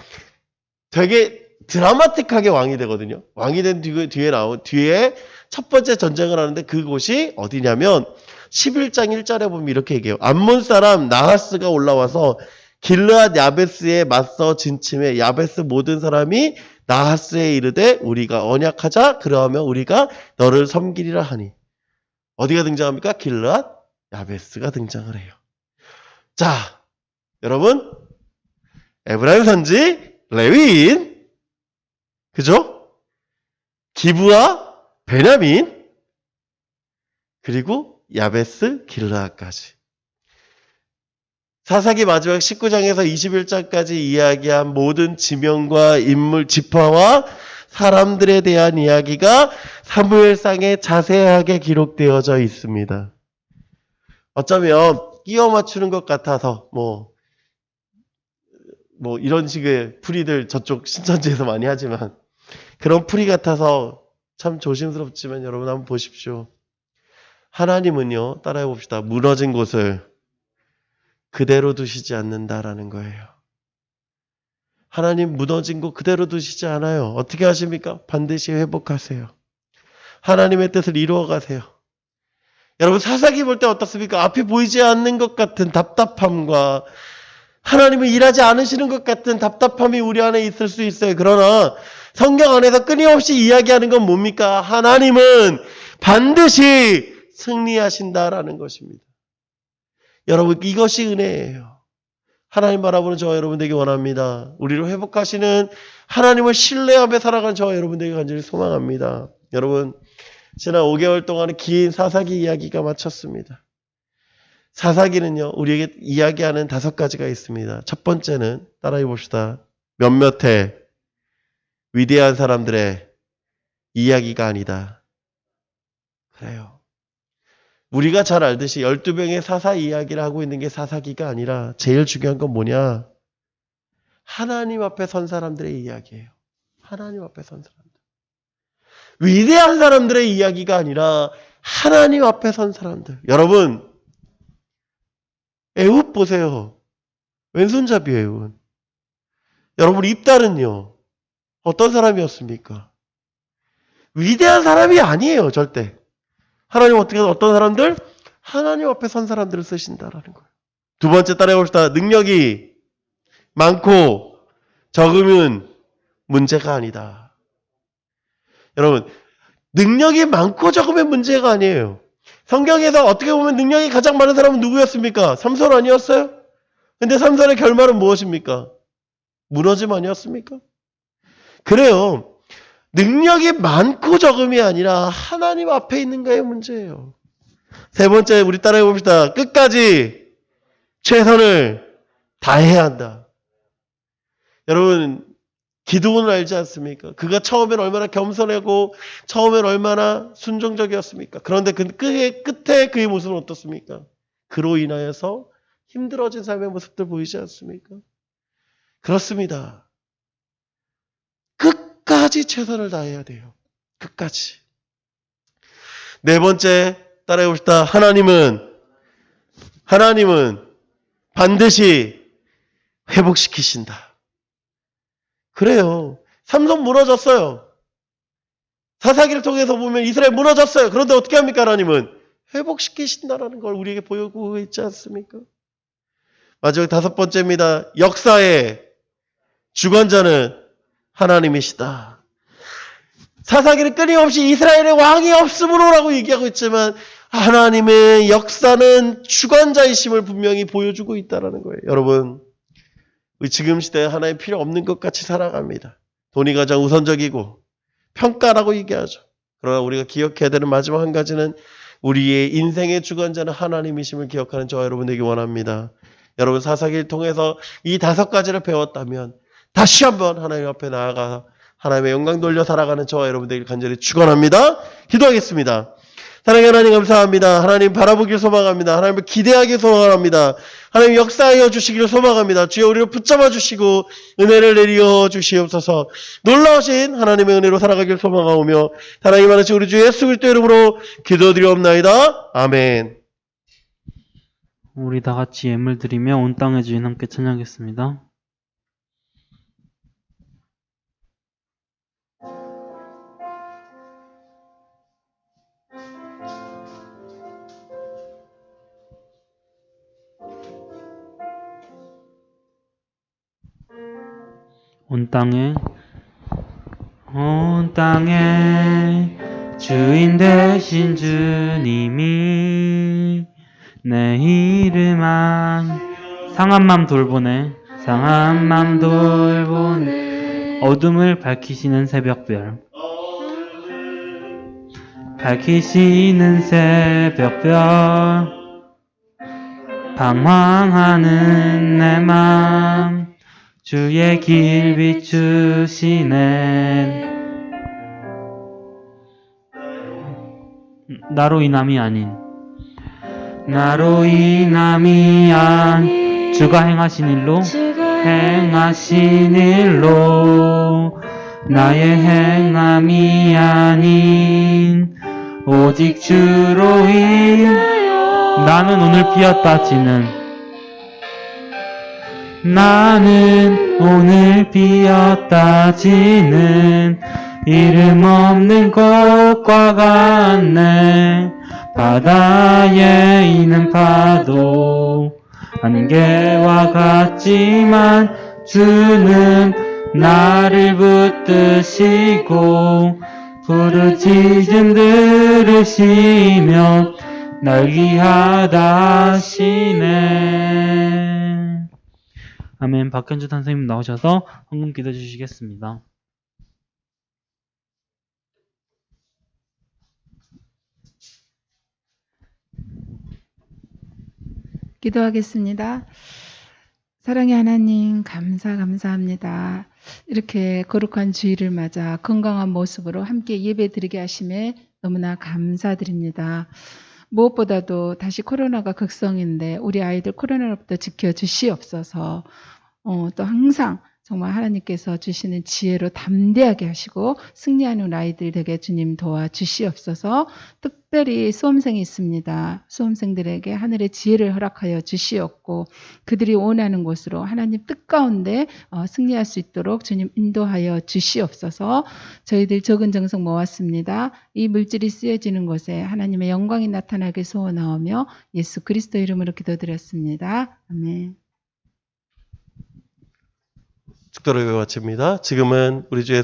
[SPEAKER 3] 되게 드라마틱하게 왕이 되거든요. 왕이 된 뒤에 첫 번째 전쟁을 하는데 그곳이 어디냐면 11장 1절에 보면 이렇게 얘기해요. 암몬 사람 나하스가 올라와서 길르앗 야베스에 맞서 진침해 야베스 모든 사람이 나하스에 이르되 우리가 언약하자 그러하면 우리가 너를 섬기리라 하니. 어디가 등장합니까? 길르앗 야베스가 등장을 해요. 자, 여러분, 에브라임 선지, 레위인, 그죠? 기브와 베냐민, 그리고 야베스, 길르앗까지. 사사기 마지막 19장에서 21장까지 이야기한 모든 지명과 인물, 지파와 사람들에 대한 이야기가 사무엘상에 자세하게 기록되어져 있습니다. 어쩌면 끼워 맞추는 것 같아서 뭐 이런 식의 풀이들 저쪽 신천지에서 많이 하지만 그런 풀이 같아서 참 조심스럽지만 여러분 한번 보십시오. 하나님은요, 따라해 봅시다. 무너진 곳을 그대로 두시지 않는다라는 거예요. 하나님 무너진 곳 그대로 두시지 않아요. 어떻게 하십니까? 반드시 회복하세요. 하나님의 뜻을 이루어 가세요. 여러분, 사사기 볼 때 어떻습니까? 앞이 보이지 않는 것 같은 답답함과 하나님은 일하지 않으시는 것 같은 답답함이 우리 안에 있을 수 있어요. 그러나 성경 안에서 끊임없이 이야기하는 건 뭡니까? 하나님은 반드시 승리하신다라는 것입니다. 여러분, 이것이 은혜예요. 하나님 바라보는 저와 여러분 되기 원합니다. 우리를 회복하시는 하나님을 신뢰하며 살아가는 저와 여러분 되기 간절히 소망합니다. 여러분, 지난 5개월 동안의 긴 사사기 이야기가 마쳤습니다. 사사기는요, 우리에게 이야기하는 5가지가 있습니다. 첫 번째는 따라해 봅시다. 몇몇의 위대한 사람들의 이야기가 아니다. 그래요. 우리가 잘 알듯이 12병의 사사 이야기를 하고 있는 게 사사기가 아니라 제일 중요한 건 뭐냐? 하나님 앞에 선 사람들의 이야기예요. 하나님 앞에 선 사람들. 위대한 사람들의 이야기가 아니라 하나님 앞에 선 사람들. 여러분, 에훗 보세요. 왼손잡이에요, 에훗. 여러분, 입달은요, 어떤 사람이었습니까? 위대한 사람이 아니에요, 절대. 하나님 어떤 사람들? 하나님 앞에 선 사람들을 쓰신다라는 거예요. 두 번째 따라해 봅시다. 능력이 많고 적으면 문제가 아니다. 여러분, 능력이 많고 적으면 문제가 아니에요. 성경에서 어떻게 보면 능력이 가장 많은 사람은 누구였습니까? 삼손 아니었어요? 근데 삼손의 결말은 무엇입니까? 무너짐 아니었습니까? 그래요. 능력이 많고 적음이 아니라 하나님 앞에 있는가의 문제예요. 세 번째, 우리 따라해 봅시다. 끝까지 최선을 다해야 한다. 여러분, 기드온을 알지 않습니까? 그가 처음엔 얼마나 겸손하고 처음엔 얼마나 순종적이었습니까? 그런데 그 끝에 그의 모습은 어떻습니까? 그로 인하여서 힘들어진 삶의 모습들 보이지 않습니까? 그렇습니다. 끝까지 최선을 다해야 돼요. 끝까지. 네 번째, 따라해 봅시다. 하나님은 반드시 회복시키신다. 그래요. 삼손 무너졌어요. 사사기를 통해서 보면 이스라엘 무너졌어요. 그런데 어떻게 합니까? 하나님은 회복시키신다라는 걸 우리에게 보여주고 있지 않습니까? 마지막 5번째입니다. 역사의 주관자는 하나님이시다. 사사기는 끊임없이 이스라엘의 왕이 없으므로라고 얘기하고 있지만 하나님의 역사는 주관자이심을 분명히 보여주고 있다는 거예요. 여러분, 지금 시대에 하나님 필요 없는 것 같이 살아갑니다. 돈이 가장 우선적이고 평가라고 얘기하죠. 그러나 우리가 기억해야 되는 마지막 한 가지는 우리의 인생의 주관자는 하나님이심을 기억하는 저와 여러분 되기 원합니다. 여러분 사사기를 통해서 이 5가지를 배웠다면 다시 한번 하나님 앞에 나아가 하나님의 영광 돌려 살아가는 저와 여러분 되길 간절히 축원합니다. 기도하겠습니다. 사랑의 하나님 감사합니다. 하나님 바라보길 소망합니다. 하나님을 기대하길 소망합니다. 하나님 역사하여 주시기를 소망합니다. 주여 우리를 붙잡아 주시고 은혜를 내려 주시옵소서. 놀라우신 하나님의 은혜로 살아가길 소망하오며 하나님 하나님 우리 주 예수 그리스도 이름으로 기도드리옵나이다. 아멘.
[SPEAKER 1] 우리 다 같이 예물 드리며 온 땅의 주인 함께 찬양하겠습니다. 온 땅에 주인 되신 주님이 내 이름만 상한 맘 돌보네 어둠을 밝히시는 새벽별 방황하는 내 맘 주의 길 비추시네 나로 인함이 아닌 주가 행하신 일로 나의 행함이 아닌 오직 주로 인하여 나는 오늘 비었다 지는 이름 없는 꽃과 같네 바다에 있는 파도 안개와 같지만 주는 나를 붙드시고 부르짖음 들으시며 날 귀하다 하시네. 아멘. 박현주 선생님 나오셔서 헌금 기도 주시겠습니다.
[SPEAKER 4] 기도하겠습니다. 사랑의 하나님 감사합니다. 이렇게 거룩한 주일을 맞아 건강한 모습으로 함께 예배드리게 하심에 너무나 감사드립니다. 무엇보다도 다시 코로나가 극성인데 우리 아이들 코로나로부터 지켜주시옵소서. 또 항상 정말 하나님께서 주시는 지혜로 담대하게 하시고 승리하는 아이들 되게 주님 도와주시옵소서. 특별히 수험생이 있습니다. 수험생들에게 하늘의 지혜를 허락하여 주시옵고 그들이 원하는 곳으로 하나님 뜻 가운데 승리할 수 있도록 주님 인도하여 주시옵소서. 저희들 적은 정성 모았습니다. 이 물질이 쓰여지는 곳에 하나님의 영광이 나타나게 소원하오며 예수 그리스도 이름으로 기도드렸습니다. 아멘.
[SPEAKER 3] 축도를 마칩니다. 지금은 우리 주